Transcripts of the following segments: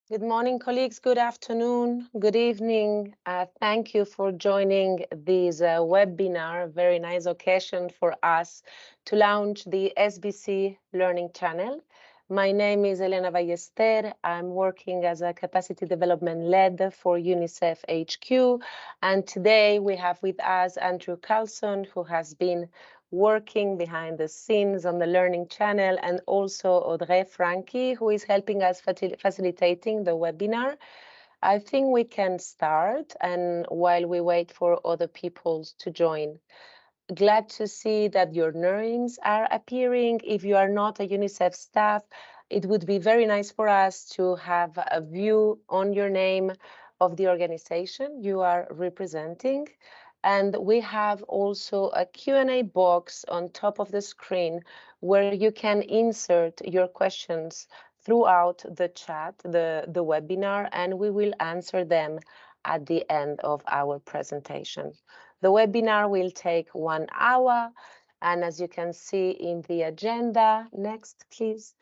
Good morning, colleagues. Good afternoon. Good evening. Thank you for joining this webinar. Very nice occasion for us to launch the SBC Learning Channel. My name is Elena Ballester. I'm working as a capacity development lead for UNICEF HQ. And today we have with us Andrew Carlson, who has been working behind the scenes on the Learning Channel, and also Audrey Franchi, who is helping us facilitating the webinar. I think we can start, and while we wait for other people to join. Glad to see that your names are appearing. If you are not a UNICEF staff, it would be very nice for us to have a view on your name of the organization you are representing. And we have also a Q&A box on top of the screen where you can insert your questions throughout the chat, the webinar, and we will answer them at the end of our presentation. The webinar will take 1 hour, and as you can see in the agenda, next please,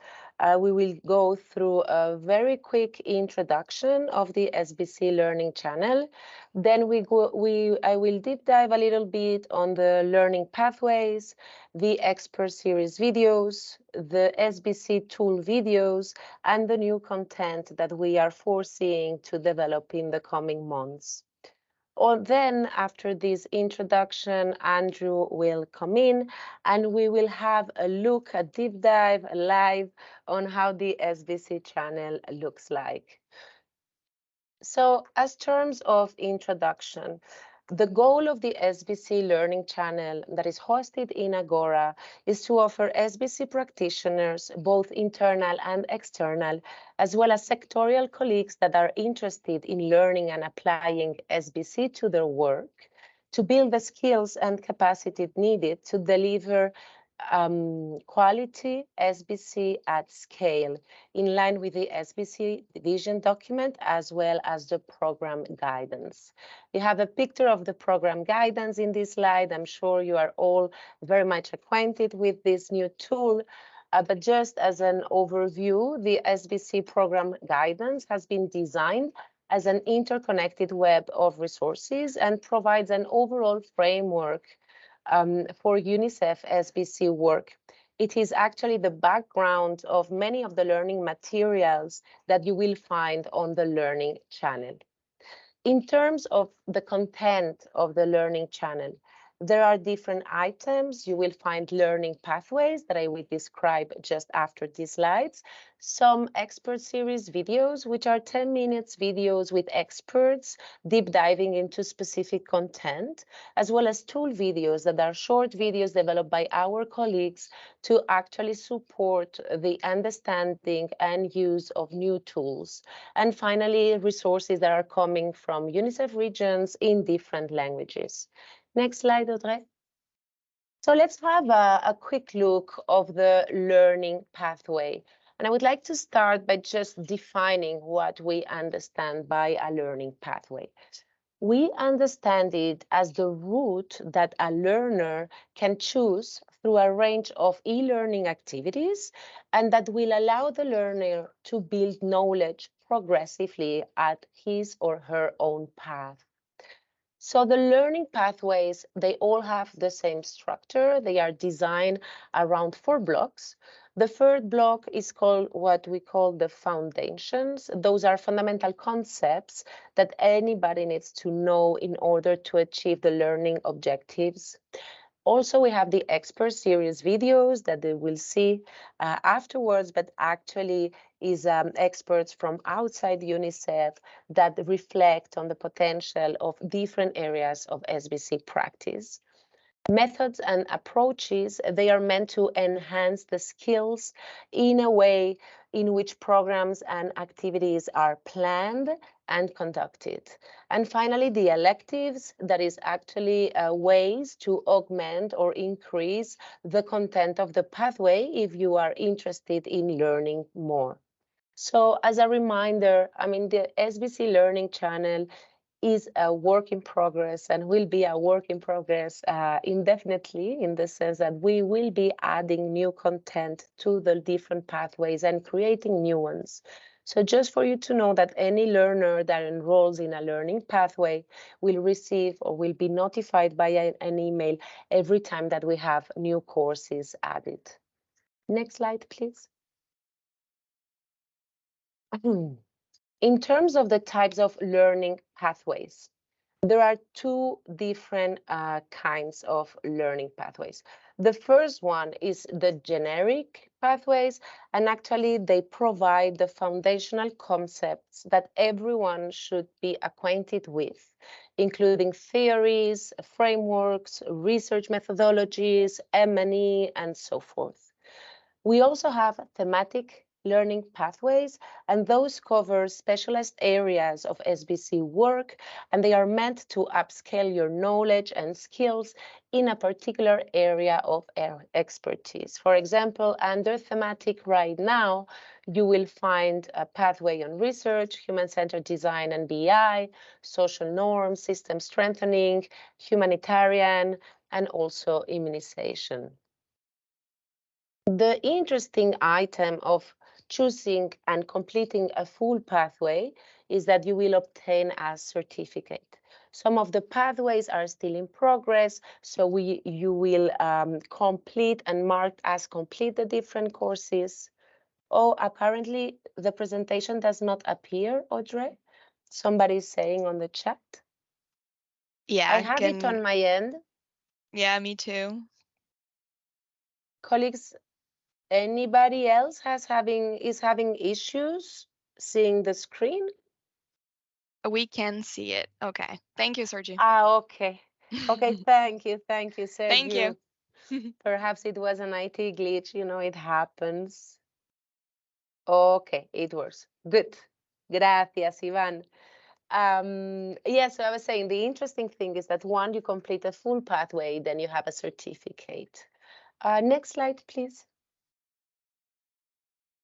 we will go through a very quick introduction of the SBC Learning Channel. Then I will deep dive a little bit on the learning pathways, the expert series videos, the SBC tool videos, and the new content that we are foreseeing to develop in the coming months. Or then after this introduction, Andrew will come in and we will have a look, a deep dive live on how the SBC channel looks like. So as terms of introduction, the goal of the SBC Learning Channel that is hosted in Agora is to offer SBC practitioners, both internal and external, as well as sectorial colleagues that are interested in learning and applying SBC to their work, to build the skills and capacity needed to deliver quality SBC at scale, in line with the SBC vision document as well as the program guidance. You have a picture of the program guidance in this slide. I'm sure you are all very much acquainted with this new tool. But just as an overview, the SBC program guidance has been designed as an interconnected web of resources and provides an overall framework for UNICEF SBC work. It is actually the background of many of the learning materials that you will find on the Learning Channel. In terms of the content of the Learning Channel, there are different items. You will find learning pathways that I will describe just after these slides. Some expert series videos, which are 10 minutes videos with experts deep diving into specific content, as well as tool videos that are short videos developed by our colleagues to actually support the understanding and use of new tools. And finally, resources that are coming from UNICEF regions in different languages. Next slide, Audrey. So let's have a quick look of the learning pathway. And I would like to start by just defining what we understand by a learning pathway. We understand it as the route that a learner can choose through a range of e-learning activities, and that will allow the learner to build knowledge progressively at his or her own path. So the learning pathways, they all have the same structure. They are designed around 4 blocks. The third block is called what we call the foundations. Those are fundamental concepts that anybody needs to know in order to achieve the learning objectives. Also, we have the expert series videos that they will see afterwards, but actually is experts from outside UNICEF that reflect on the potential of different areas of SBC practice. Methods and approaches, they are meant to enhance the skills in a way in which programs and activities are planned and conducted. And finally, the electives, that is actually ways to augment or increase the content of the pathway if you are interested in learning more. So as a reminder, I mean, the SBC Learning Channel is a work in progress and will be a work in progress indefinitely, in the sense that we will be adding new content to the different pathways and creating new ones. So just for you to know that any learner that enrolls in a learning pathway will receive or will be notified by an email every time that we have new courses added. Next slide, please. In terms of the types of learning pathways, there are two different kinds of learning pathways. The first one is the generic pathways, and actually they provide the foundational concepts that everyone should be acquainted with, including theories, frameworks, research methodologies, M&E, and so forth. We also have thematic learning pathways, and those cover specialized areas of SBC work, and they are meant to upscale your knowledge and skills in a particular area of expertise. For example, under thematic right now, you will find a pathway on research, human-centered design and BI, social norms, system strengthening, humanitarian, and also immunization. The interesting item of choosing and completing a full pathway is that you will obtain a certificate. Some of the pathways are still in progress, so you will complete and mark as complete the different courses. Oh, apparently the presentation does not appear, Audrey. Somebody is saying on the chat. Yeah, I have it on my end. Yeah, me too. Colleagues, anybody else is having issues seeing the screen? We can see it. Okay. Thank you, Sergi. Okay. Okay, thank you, Thank Sergio. you. Perhaps it was an IT glitch, it happens. Okay, it works. Good. Gracias, Ivan. Yes, so I was saying the interesting thing is that once you complete a full pathway, then you have a certificate. Next slide, please.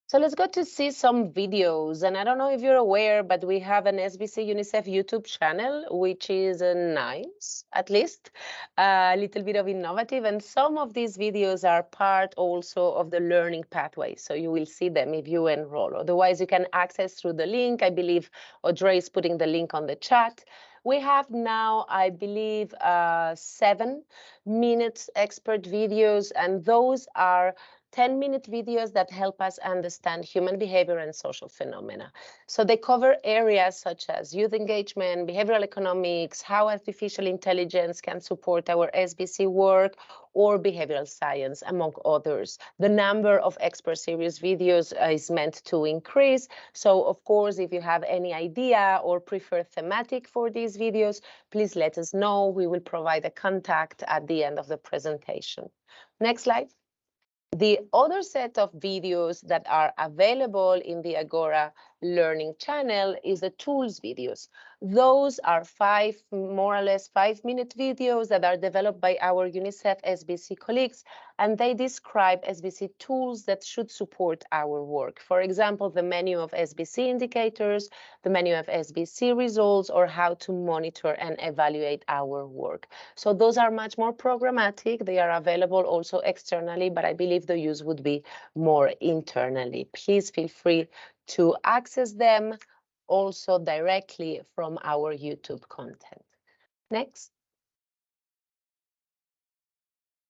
So let's go to see some videos. And I don't know if you're aware, but we have an SBC UNICEF YouTube channel, which is nice, at least a little bit of innovative. And some of these videos are part also of the learning pathway. So you will see them if you enroll. Otherwise, you can access through the link. I believe Audrey is putting the link on the chat. We have now, I believe, 7 minutes expert videos, and those are 10-minute videos that help us understand human behavior and social phenomena. So they cover areas such as youth engagement, behavioral economics, how artificial intelligence can support our SBC work, or behavioral science, among others. The number of expert series videos is meant to increase. So of course, if you have any idea or prefer thematic for these videos, please let us know. We will provide a contact at the end of the presentation. Next slide. The other set of videos that are available in the Agora Learning channel is the tools videos. Those are more or less 5-minute videos that are developed by our UNICEF SBC colleagues, and they describe SBC tools that should support our work. For example, the menu of SBC indicators, the menu of SBC results, or how to monitor and evaluate our work. So those are much more programmatic. They are available also externally, but I believe the use would be more internally. Please feel free to access them also directly from our YouTube content. Next.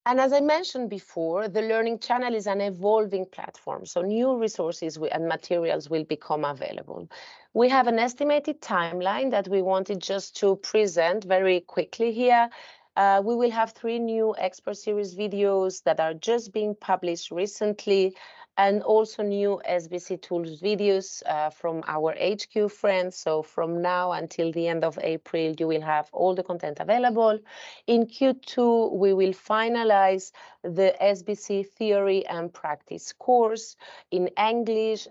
And as I mentioned before, the Learning Channel is an evolving platform, so new resources and materials will become available. We have an estimated timeline that we wanted just to present very quickly here. We will have 3 new expert series videos that are just being published recently, and also new SBC tools videos from our HQ friends. So from now until the end of April, you will have all the content available. In Q2, we will finalize the SBC theory and practice course in English,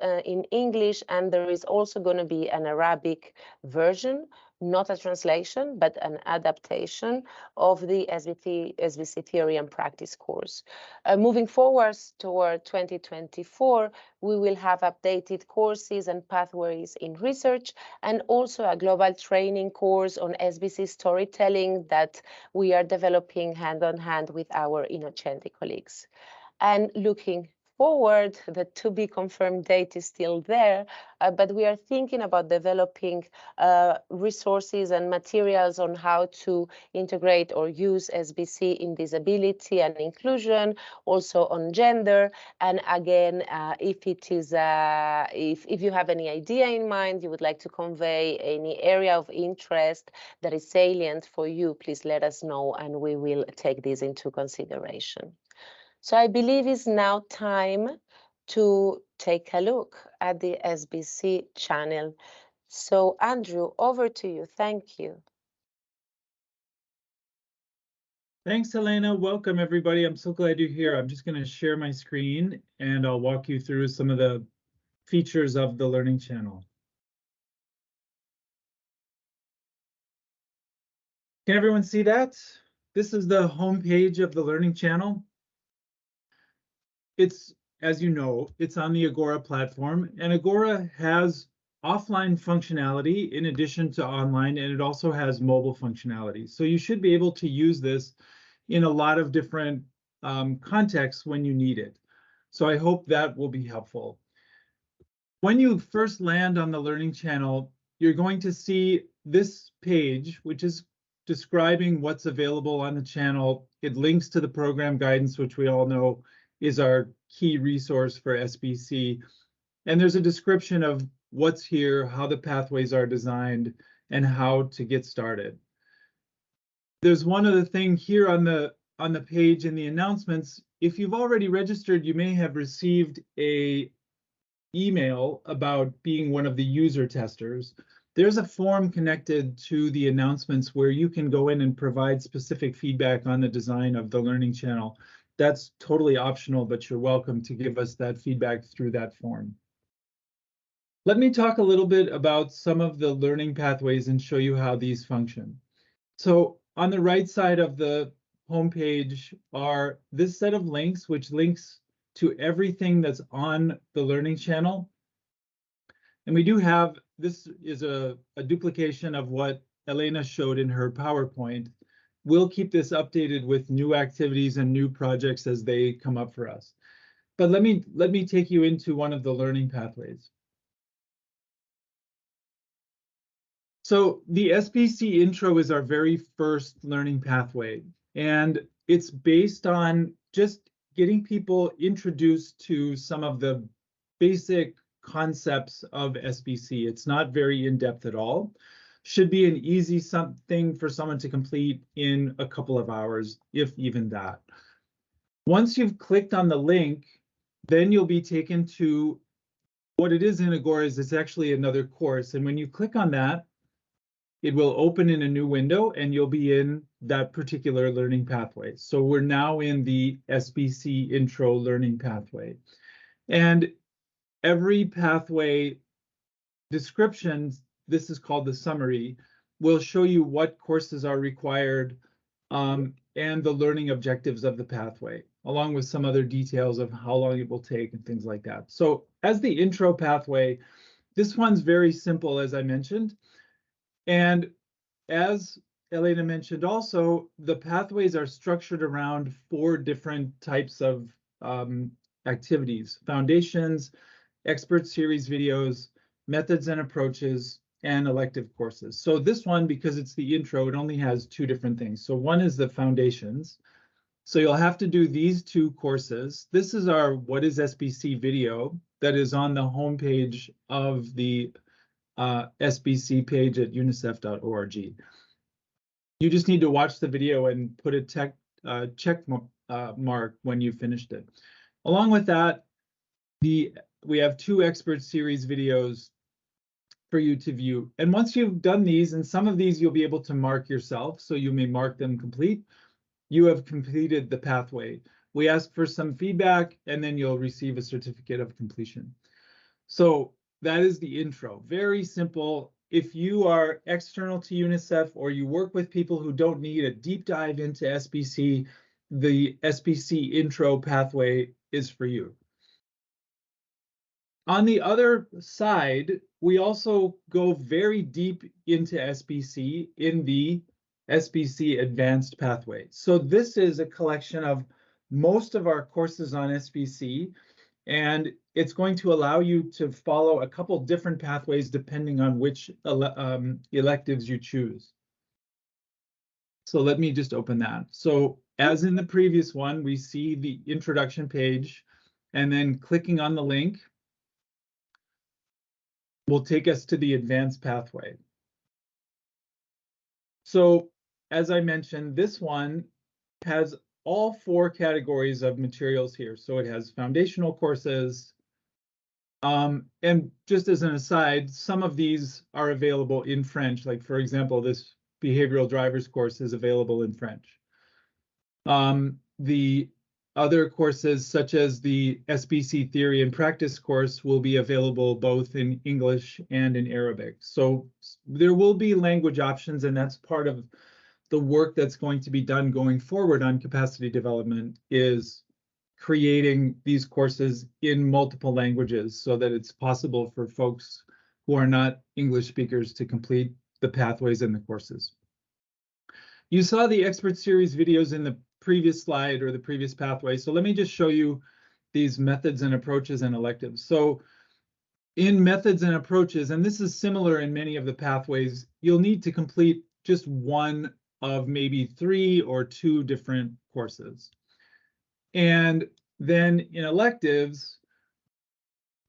and there is also going to be an Arabic version, not a translation, but an adaptation of the SBC theory and practice course. Moving forward toward 2024, we will have updated courses and pathways in research, and also a global training course on SBC storytelling that we are developing hand in hand with our Innocenti colleagues. And looking forward. The to be confirmed date is still there, but we are thinking about developing resources and materials on how to integrate or use SBC in disability and inclusion, also on gender. And again, if it is, if you have any idea in mind, you would like to convey any area of interest that is salient for you, please let us know and we will take this into consideration. So I believe it's now time to take a look at the SBC channel. So Andrew, over to you. Thank you. Thanks, Helena. Welcome, everybody. I'm so glad you're here. I'm just going to share my screen and I'll walk you through some of the features of the Learning Channel. Can everyone see that? This is the home page of the Learning Channel. It's, as you know, it's on the Agora platform, and Agora has offline functionality in addition to online, and it also has mobile functionality. So you should be able to use this in a lot of different contexts when you need it. So I hope that will be helpful. When you first land on the Learning Channel, you're going to see this page, which is describing what's available on the channel. It links to the program guidance, which we all know is our key resource for SBC. And there's a description of what's here, how the pathways are designed, and how to get started. There's one other thing here on the page in the announcements. If you've already registered, you may have received an email about being one of the user testers. There's a form connected to the announcements where you can go in and provide specific feedback on the design of the Learning Channel. That's totally optional, but you're welcome to give us that feedback through that form. Let me talk a little bit about some of the learning pathways and show you how these function. So on the right side of the homepage are this set of links, which links to everything that's on the Learning Channel. And we do have, this is a duplication of what Elena showed in her PowerPoint. We'll keep this updated with new activities and new projects as they come up for us. But let me take you into one of the learning pathways. So the SBC intro is our very first learning pathway, and it's based on just getting people introduced to some of the basic concepts of SBC. It's not very in-depth at all. Should be an easy something for someone to complete in a couple of hours, if even that. Once you've clicked on the link, then you'll be taken to what it is in Agora is it's actually another course. And when you click on that, it will open in a new window and you'll be in that particular learning pathway. So we're now in the SBC intro learning pathway. And every pathway description, this is called the summary, will show you what courses are required and the learning objectives of the pathway, along with some other details of how long it will take and things like that. So as the intro pathway, this one's very simple, as I mentioned. And as Elena mentioned also, the pathways are structured around 4 different types of activities: foundations, expert series videos, methods and approaches, and elective courses. So this one, because it's the intro, it only has 2 different things. So one is the foundations. So you'll have to do these 2 courses. This is our What is SBC video that is on the homepage of the SBC page at unicef.org. You just need to watch the video and put a check mark when you finished it. Along with that, we have 2 expert series videos for you to view. And once you've done these, and some of these you'll be able to mark yourself, so you may mark them complete, you have completed the pathway. We ask for some feedback, and then you'll receive a certificate of completion. So that is the intro. Very simple. If you are external to UNICEF or you work with people who don't need a deep dive into SBC, the SBC intro pathway is for you. On the other side, we also go very deep into SBC in the SBC Advanced pathway. So this is a collection of most of our courses on SBC, And it's going to allow you to follow a couple different pathways depending on which electives you choose. So let me just open that. So as in the previous one, we see the introduction page, and then clicking on the link will take us to the advanced pathway. So as I mentioned, this one has all 4 categories of materials here. So it has foundational courses. And just as an aside, some of these are available in French. Like, for example, this behavioral drivers course is available in French. The other courses, such as the SBC theory and practice course, will be available both in English and in Arabic. So there will be language options, and that's part of the work that's going to be done going forward on capacity development, is creating these courses in multiple languages so that it's possible for folks who are not English speakers to complete the pathways in the courses. You saw the expert series videos in the previous slide or the previous pathway. So let me just show you these methods and approaches and electives. So in methods and approaches, and this is similar in many of the pathways, you'll need to complete just one of maybe 3 or 2 different courses. And then in electives,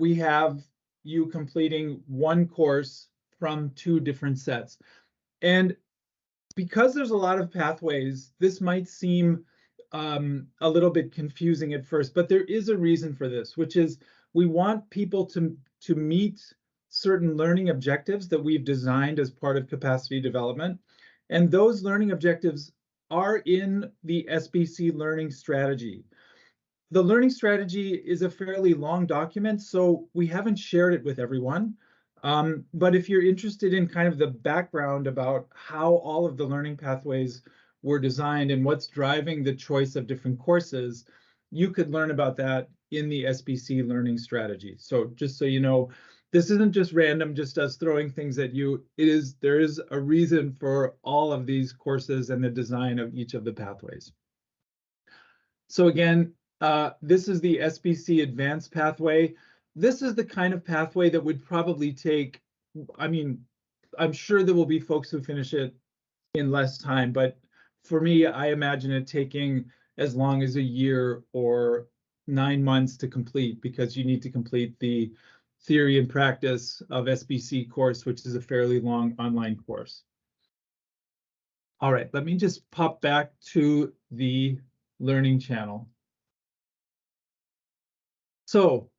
we have you completing 1 course from 2 different sets. And because there's a lot of pathways, this might seem a little bit confusing at first, but there is a reason for this, which is we want people to meet certain learning objectives that we've designed as part of capacity development. And those learning objectives are in the SBC learning strategy. The learning strategy is a fairly long document, so we haven't shared it with everyone. But if you're interested in kind of the background about how all of the learning pathways were designed and what's driving the choice of different courses, you could learn about that in the SBC learning strategy. So just so you know, this isn't just random, just us throwing things at you. There is a reason for all of these courses and the design of each of the pathways. So again, this is the SBC advanced pathway. This is the kind of pathway that would probably take, I mean, I'm sure there will be folks who finish it in less time, but for me, I imagine it taking as long as a year or 9 months to complete, because you need to complete the theory and practice of SBC course, which is a fairly long online course. All right, let me just pop back to the learning channel. So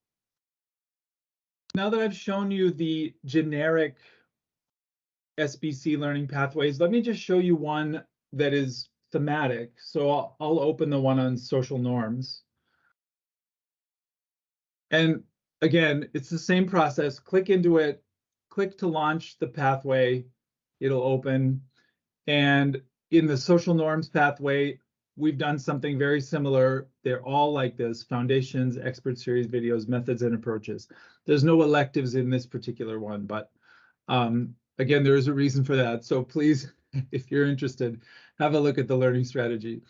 now that I've shown you the generic SBC learning pathways, let me just show you one that is thematic. So I'll open the one on social norms. And again, it's the same process. Click into it, click to launch the pathway, it'll open. And in the social norms pathway, we've done something very similar. They're all like this: foundations, expert series videos, methods and approaches. There's no electives in this particular one, but again, there is a reason for that. So please, if you're interested, have a look at the learning strategy.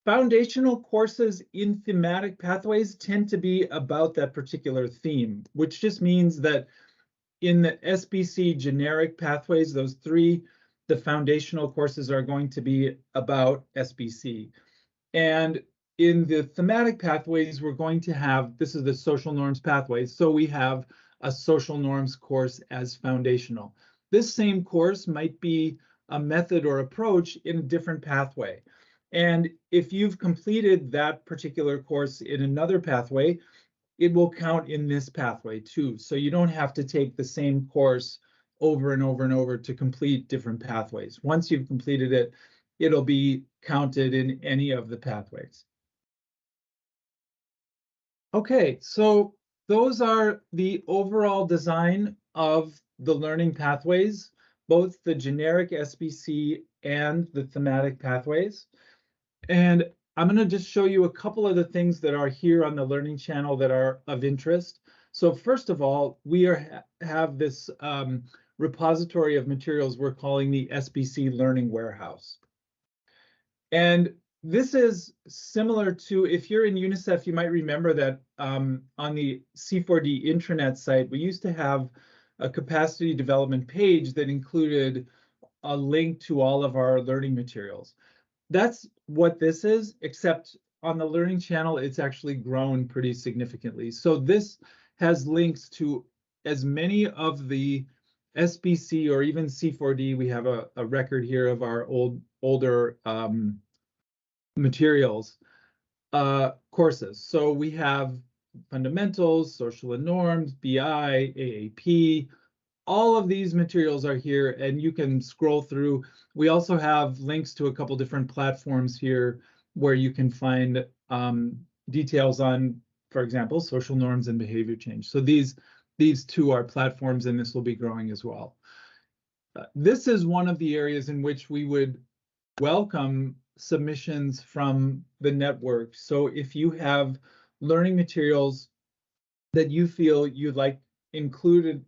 Foundational courses in thematic pathways tend to be about that particular theme, which just means that in the SBC generic pathways, those 3, the foundational courses are going to be about SBC. And in the thematic pathways, we're going to have, this is the social norms pathways, so we have a social norms course as foundational. This same course might be a method or approach in a different pathway. And if you've completed that particular course in another pathway, it will count in this pathway too. So you don't have to take the same course over and over and over to complete different pathways. Once you've completed it, it'll be counted in any of the pathways. Okay, so those are the overall design of the learning pathways, both the generic SBC and the thematic pathways. And I'm going to just show you a couple of the things that are here on the learning channel that are of interest. So first of all, we have this repository of materials we're calling the SBC Learning Warehouse. And this is similar to, if you're in UNICEF, you might remember that on the C4D intranet site, we used to have a capacity development page that included a link to all of our learning materials. That's what this is, except on the Learning Channel, it's actually grown pretty significantly. So this has links to as many of the SBC or even C4D. We have a record here of our older materials courses. So we have fundamentals, social and norms, BI, AAP. All of these materials are here, and you can scroll through. We also have links to a couple different platforms here where you can find details on, for example, social norms and behavior change. So these two are platforms, and this will be growing as well. This is one of the areas in which we would welcome submissions from the network. So if you have learning materials that you feel you'd like included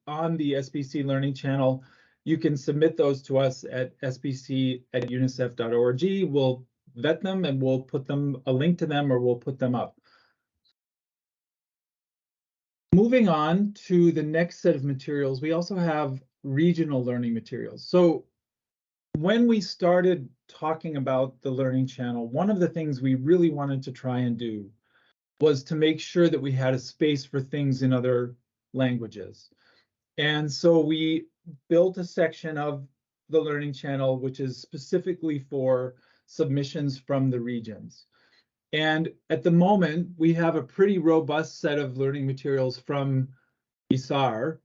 on the SBC Learning Channel, you can submit those to us at sbc@unicef.org. We'll vet them and we'll put them, a link to them, or we'll put them up. Moving on to the next set of materials, we also have regional learning materials. So when we started talking about the Learning Channel, one of the things we really wanted to try and do was to make sure that we had a space for things in other languages. And so we built a section of the Learning Channel, which is specifically for submissions from the regions. And at the moment, we have a pretty robust set of learning materials from ISAR,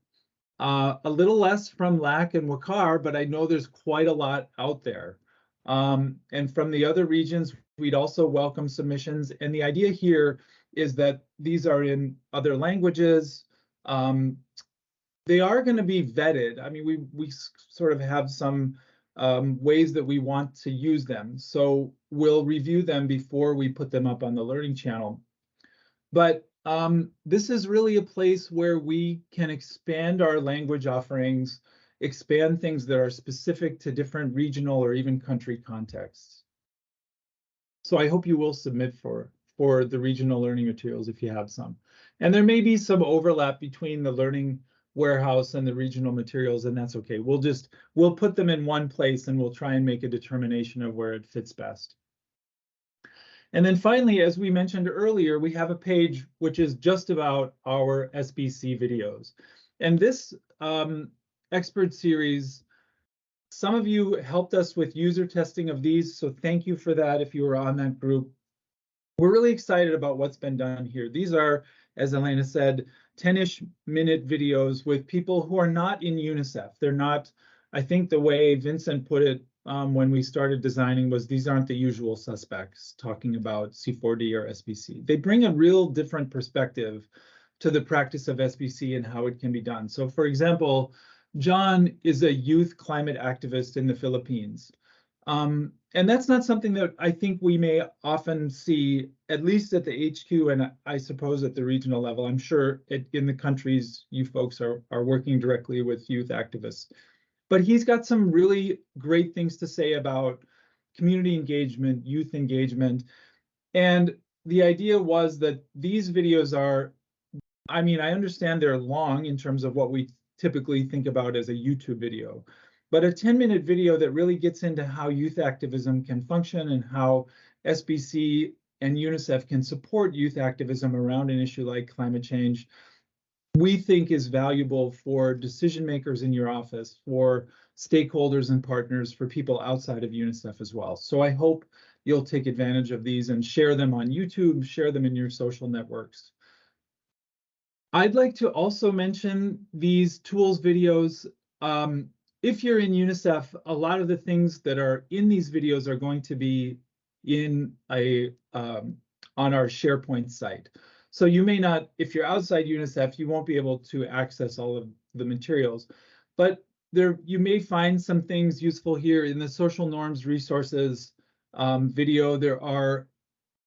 a little less from LAC and WCAR, but I know there's quite a lot out there. And from the other regions, we'd also welcome submissions. And the idea here is that these are in other languages. They are going to be vetted. I mean, we sort of have some ways that we want to use them. So we'll review them before we put them up on the Learning Channel. But this is really a place where we can expand our language offerings, expand things that are specific to different regional or even country contexts. So I hope you will submit for the regional learning materials if you have some. And there may be some overlap between the Learning Warehouse and the regional materials, and that's okay. We'll put them in one place and we'll try and make a determination of where it fits best. And then finally, as we mentioned earlier, we have a page which is just about our SBC videos. And this expert series, some of you helped us with user testing of these, so thank you for that if you were on that group. We're really excited about what's been done here. These are, as Elena said, 10-ish minute videos with people who are not in UNICEF. They're not, I think the way Vincent put it when we started designing was, these aren't the usual suspects talking about C4D or SBC. They bring a real different perspective to the practice of SBC and how it can be done. So for example, John is a youth climate activist in the Philippines. And that's not something that I think we may often see, at least at the HQ and I suppose at the regional level. I'm sure in the countries you folks are working directly with youth activists. But he's got some really great things to say about community engagement, youth engagement. And the idea was that these videos are, I mean, I understand they're long in terms of what we typically think about as a YouTube video, but a 10-minute video that really gets into how youth activism can function and how SBC and UNICEF can support youth activism around an issue like climate change, we think is valuable for decision makers in your office, for stakeholders and partners, for people outside of UNICEF as well. So I hope you'll take advantage of these and share them on YouTube, share them in your social networks. I'd like to also mention these tools videos. If you're in UNICEF, a lot of the things that are in these videos are going to be in on our SharePoint site. So you may not, if you're outside UNICEF, you won't be able to access all of the materials, but you may find some things useful here in the social norms resources video. There are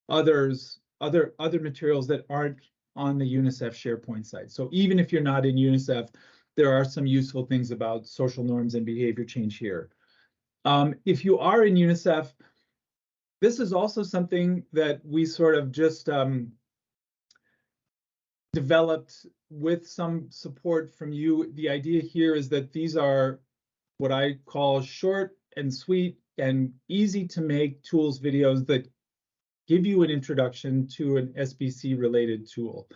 other materials that aren't on the UNICEF SharePoint site. So even if you're not in UNICEF, there are some useful things about social norms and behavior change here. If you are in UNICEF, this is also something that we sort of just developed with some support from you. The idea here is that these are what I call short and sweet and easy to make tools videos that give you an introduction to an SBC related tool.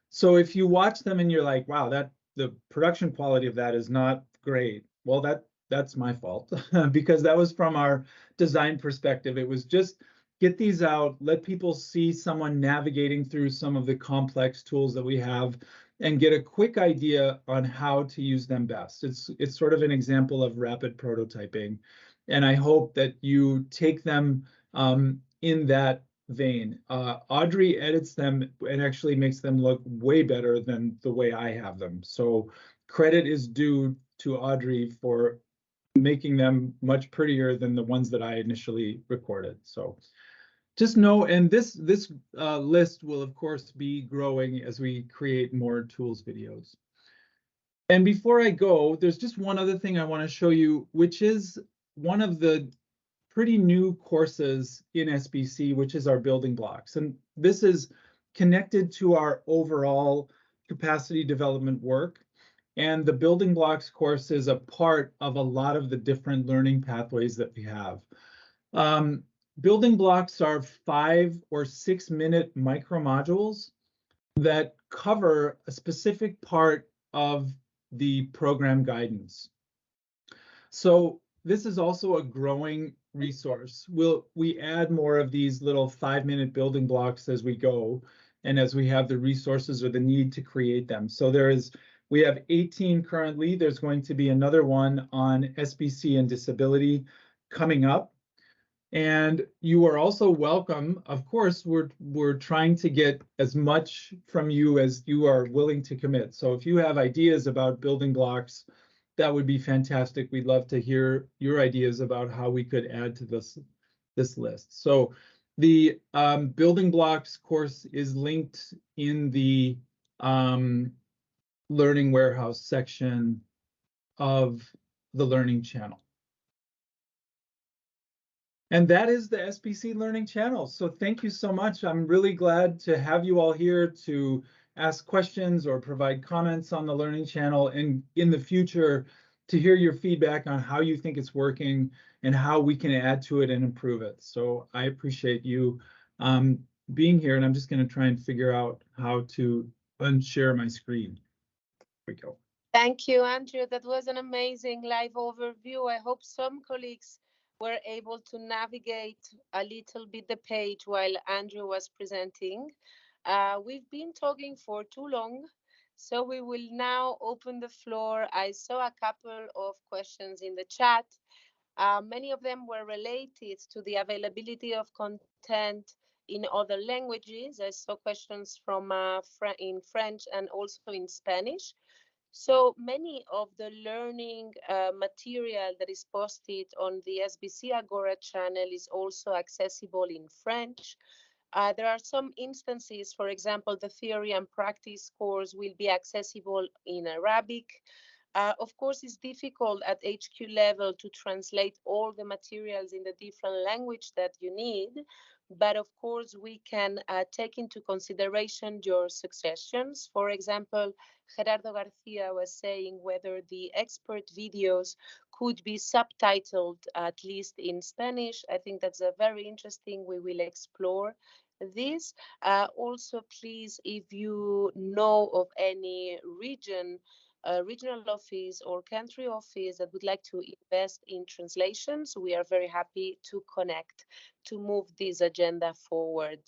So if you watch them and you're like, wow, that the production quality of that is not great. Well, that's my fault because that was from our design perspective. It was just get these out, let people see someone navigating through some of the complex tools that we have and get a quick idea on how to use them best. It's sort of an example of rapid prototyping. And I hope that you take them in that vein. Audrey edits them and actually makes them look way better than the way I have them. So credit is due to Audrey for making them much prettier than the ones that I initially recorded. So just know, and this list will of course be growing as we create more tools videos. And before I go, there's just one other thing I want to show you, which is one of the pretty new courses in SBC, which is our building blocks. And this is connected to our overall capacity development work. And the building blocks course is a part of a lot of the different learning pathways that we have. Building blocks are 5 or 6 minute micro modules that cover a specific part of the program guidance. So this is also a growing resource. We add more of these little 5-minute building blocks as we go and as we have the resources or the need to create them. So we have 18 currently. There's going to be another one on SBC and disability coming up. And you are also welcome. Of course, we're trying to get as much from you as you are willing to commit. So if you have ideas about building blocks, that would be fantastic. We'd love to hear your ideas about how we could add to this list. So the building blocks course is linked in the Learning Warehouse section of the Learning Channel. And that is the SBC Learning Channel. So thank you so much. I'm really glad to have you all here to ask questions or provide comments on the Learning Channel, and in the future to hear your feedback on how you think it's working and how we can add to it and improve it. So I appreciate you being here, and I'm just going to try and figure out how to unshare my screen. There we go. Thank you, Andrew. That was an amazing live overview. I hope some colleagues were able to navigate a little bit the page while Andrew was presenting. We've been talking for too long, so we will now open the floor. I saw a couple of questions in the chat. Many of them were related to the availability of content in other languages. I saw questions from in French and also in Spanish. So many of the learning material that is posted on the SBC Agora channel is also accessible in French. There are some instances, for example, the theory and practice course will be accessible in Arabic. Of course, it's difficult at HQ level to translate all the materials in the different language that you need. But of course, we can take into consideration your suggestions. For example, Gerardo Garcia was saying whether the expert videos could be subtitled, at least in Spanish. I think that's a very interesting. We will explore this. Also, please, if you know of any regional office or country office that would like to invest in translations, we are very happy to connect to move this agenda forward.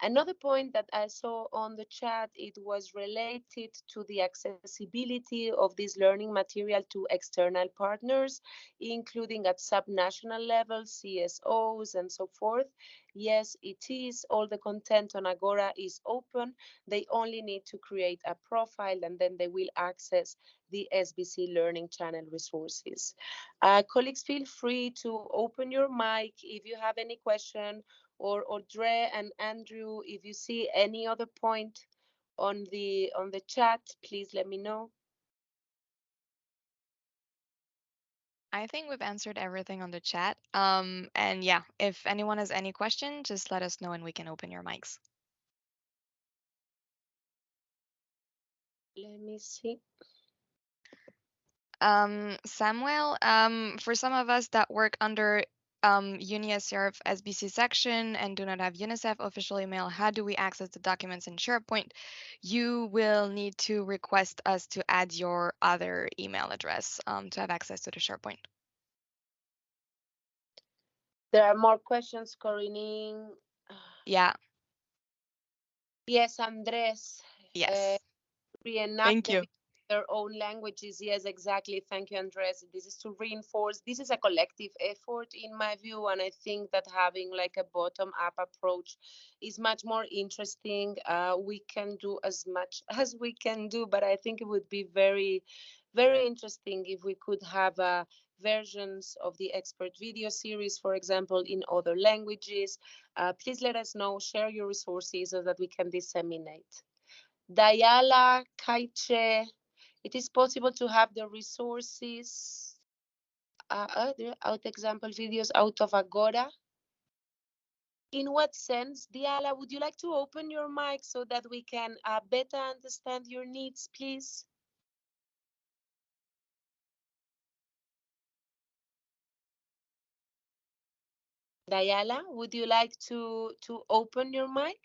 Another point that I saw on the chat, it was related to the accessibility of this learning material to external partners, including at subnational level, CSOs and so forth. Yes, it is. All the content on Agora is open. They only need to create a profile and then they will access the SBC Learning Channel resources. Colleagues, feel free to open your mic if you have any question, or Dre and Andrew, if you see any other point on the chat, please let me know. I think we've answered everything on the chat. And yeah, if anyone has any question, just let us know and we can open your mics. Let me see. Samuel, for some of us that work under UNICEF SBC section and do not have UNICEF official email, how do we access the documents in SharePoint? You will need to request us to add your other email address to have access to the SharePoint. There are more questions, Corinne. Yeah. Yes, Andres. Yes. Reenact Thank the you. video in their own languages. Yes, exactly. Thank you, Andres. This is to reinforce. This is a collective effort, in my view, and I think that having like a bottom-up approach is much more interesting. We can do as much as we can do, but I think it would be very, very interesting if we could have versions of the expert video series, for example, in other languages. Please let us know, share your resources so that we can disseminate. Dayala, Kaiche, it is possible to have the resources, out example videos out of Agora. In what sense? Diala, would you like to open your mic so that we can better understand your needs, please? Dayala, would you like to open your mic?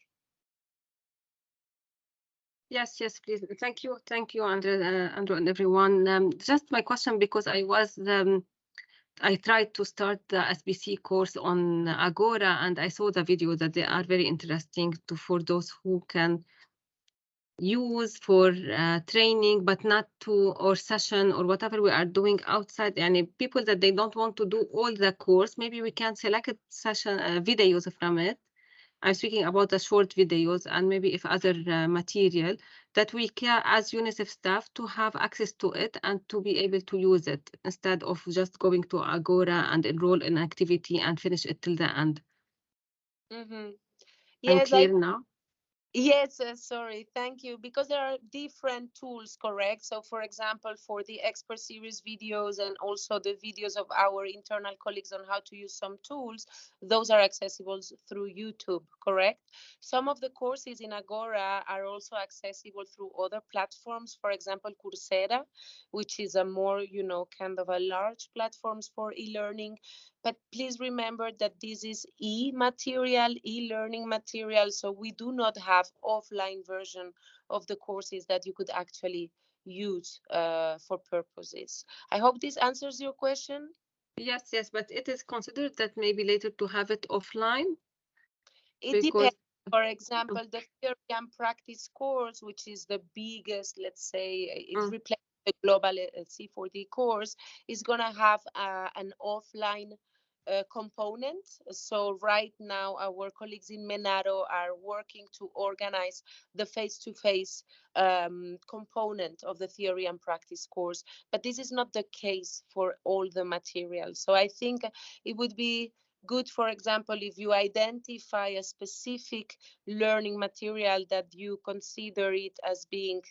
Yes, please. Thank you, Andrew, and everyone. Just my question, because I tried to start the SBC course on Agora, and I saw the video that they are very interesting for those who can use for training, but not to or session or whatever we are doing outside. And people that they don't want to do all the course, maybe we can select a session videos from it. I'm speaking about the short videos and maybe if other material that we can, as UNICEF staff, to have access to it and to be able to use it instead of just going to Agora and enroll in activity and finish it till the end. Mm-hmm. I'm Yes, clear now? Yes, sorry, thank you. Because there are different tools, correct? So, for example, for the expert series videos and also the videos of our internal colleagues on how to use some tools, those are accessible through YouTube, correct? Some of the courses in Agora are also accessible through other platforms, for example, Coursera, which is a more, kind of a large platforms for e-learning. But please remember that this is e-material, e-learning material, so we do not have offline version of the courses that you could actually use for purposes. I hope this answers your question. Yes, but it is considered that maybe later to have it offline? It depends. For example, the theory and practice course, which is the biggest, let's say, it replaces the global C4D course, is going to have an offline component. So right now, our colleagues in Menaro are working to organize the face-to-face component of the theory and practice course. But this is not the case for all the material. So I think it would be good, for example, if you identify a specific learning material that you consider it as being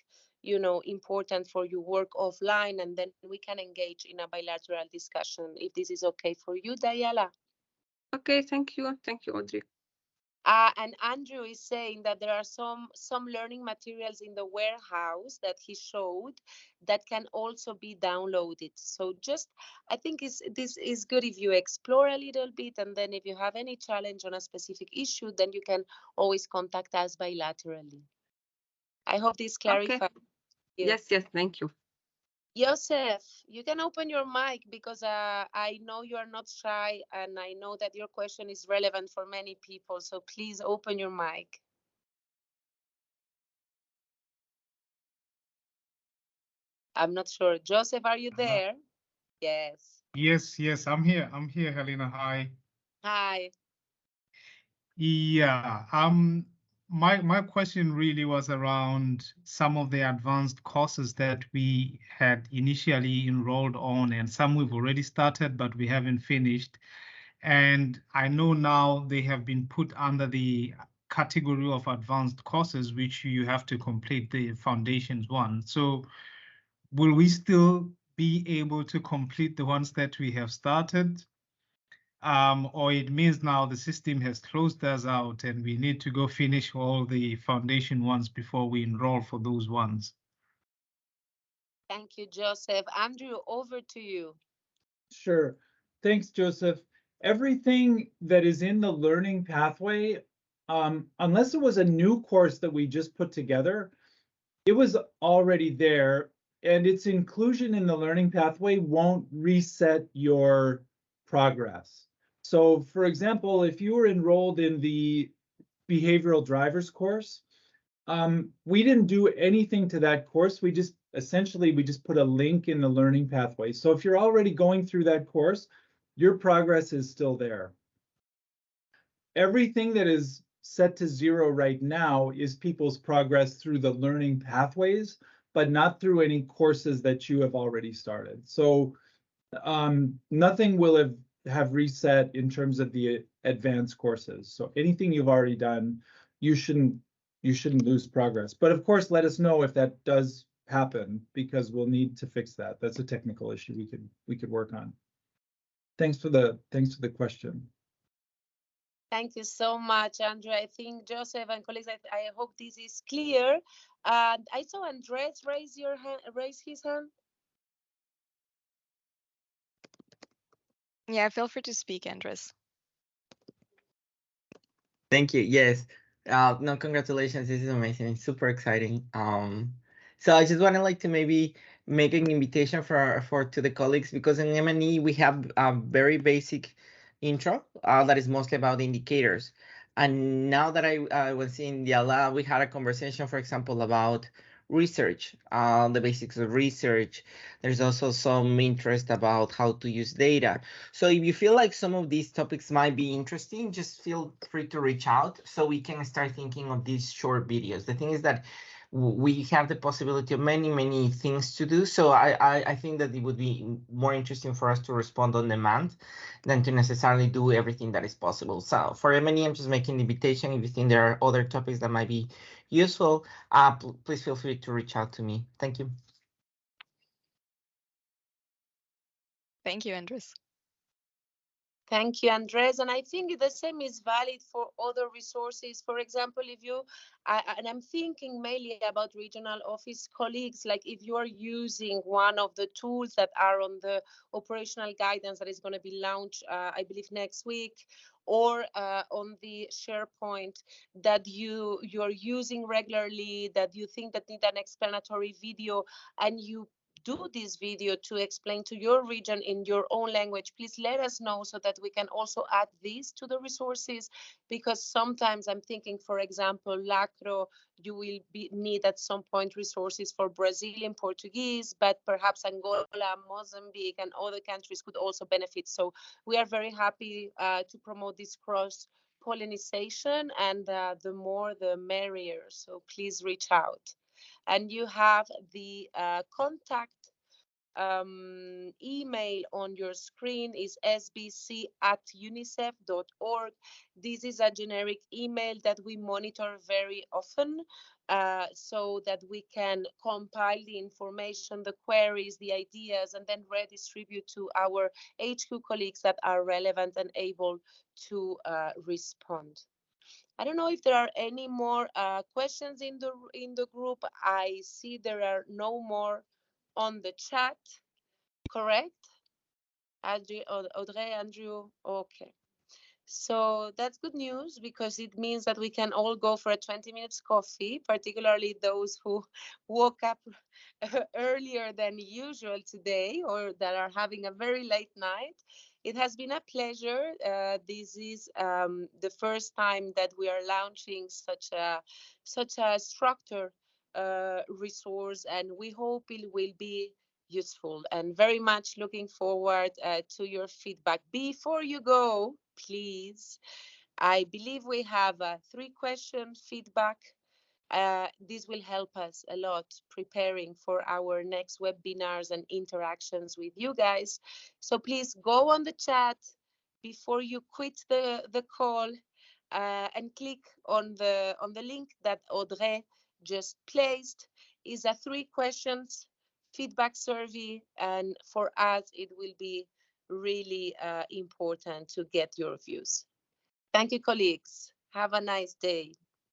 important for your work offline, and then we can engage in a bilateral discussion if this is okay for you, Dayala. Okay, thank you, Audrey. And Andrew is saying that there are some learning materials in the warehouse that he showed that can also be downloaded. So I think this is good if you explore a little bit, and then if you have any challenge on a specific issue, then you can always contact us bilaterally. I hope this clarifies. Okay. Yes, thank you. Joseph, you can open your mic because I know you are not shy, and I know that your question is relevant for many people. So please open your mic. I'm not sure. Joseph, are you there? Yes. Yes, I'm here. Helena. Hi. Hi. Yeah. My question really was around some of the advanced courses that we had initially enrolled on, and some we've already started, but we haven't finished. And I know now they have been put under the category of advanced courses, which you have to complete the foundations one. So will we still be able to complete the ones that we have started, or it means now the system has closed us out and we need to go finish all the foundation ones before we enroll for those ones. Thank you, Joseph. Andrew, over to you. Sure. Thanks, Joseph. Everything that is in the learning pathway, unless it was a new course that we just put together, it was already there, and its inclusion in the learning pathway won't reset your progress. So, for example, if you were enrolled in the behavioral drivers course, we didn't do anything to that course. We just put a link in the learning pathway. So if you're already going through that course, your progress is still there. Everything that is set to 0 right now is people's progress through the learning pathways, but not through any courses that you have already started. So nothing will have reset in terms of the advanced courses. So anything you've already done, you shouldn't lose progress. But of course, let us know if that does happen, because we'll need to fix that. That's a technical issue we could work on. Thanks for the question. Thank you so much, Andrew. I think Joseph and colleagues, I hope this is clear. I saw Andres raise his hand. Yeah, feel free to speak, Andres. Thank you. Yes. No, congratulations. This is amazing. Super exciting. So I just want to like to maybe make an invitation for to the colleagues, because in M&E we have a very basic intro that is mostly about indicators. And now that I was in the lab, we had a conversation, for example, about research, the basics of research. There's also some interest about how to use data. So if you feel like some of these topics might be interesting, just feel free to reach out so we can start thinking of these short videos. The thing is that we have the possibility of many things to do. So I think that it would be more interesting for us to respond on demand than to necessarily do everything that is possible. So for M&E, I'm just making the invitation. If you think there are other topics that might be useful, please feel free to reach out to me. Thank you. Thank you, Andres. Thank you, Andres. And I think the same is valid for other resources. For example, if you, and I'm thinking mainly about regional office colleagues, like if you are using one of the tools that are on the operational guidance that is going to be launched, I believe next week, or on the SharePoint that you're using regularly, that you think that need an explanatory video, and you do this video to explain to your region in your own language, please let us know so that we can also add this to the resources. Because sometimes I'm thinking, for example, Lacro, you will need at some point resources for Brazilian Portuguese, but perhaps Angola, Mozambique, and other countries could also benefit. So we are very happy to promote this cross pollination, and the more the merrier. So please reach out. And you have the contact email on your screen is sbc@unicef.org. This is a generic email that we monitor very often, so that we can compile the information, the queries, the ideas, and then redistribute to our HQ colleagues that are relevant and able to respond. I don't know if there are any more questions in the group. I see there are no more on the chat. Correct? Audrey, Andrew. Okay. So that's good news, because it means that we can all go for a 20 minutes coffee, particularly those who woke up earlier than usual today, or that are having a very late night. It has been a pleasure. This is the first time that we are launching such a structured resource, and we hope it will be useful, and very much looking forward to your feedback. Before you go, please, I believe we have a 3-question feedback. This will help us a lot preparing for our next webinars and interactions with you guys. So please go on the chat before you quit the call, and click on the link that Audrey just placed. Is a 3 questions feedback survey. And for us, it will be really important to get your views. Thank you, colleagues. Have a nice day.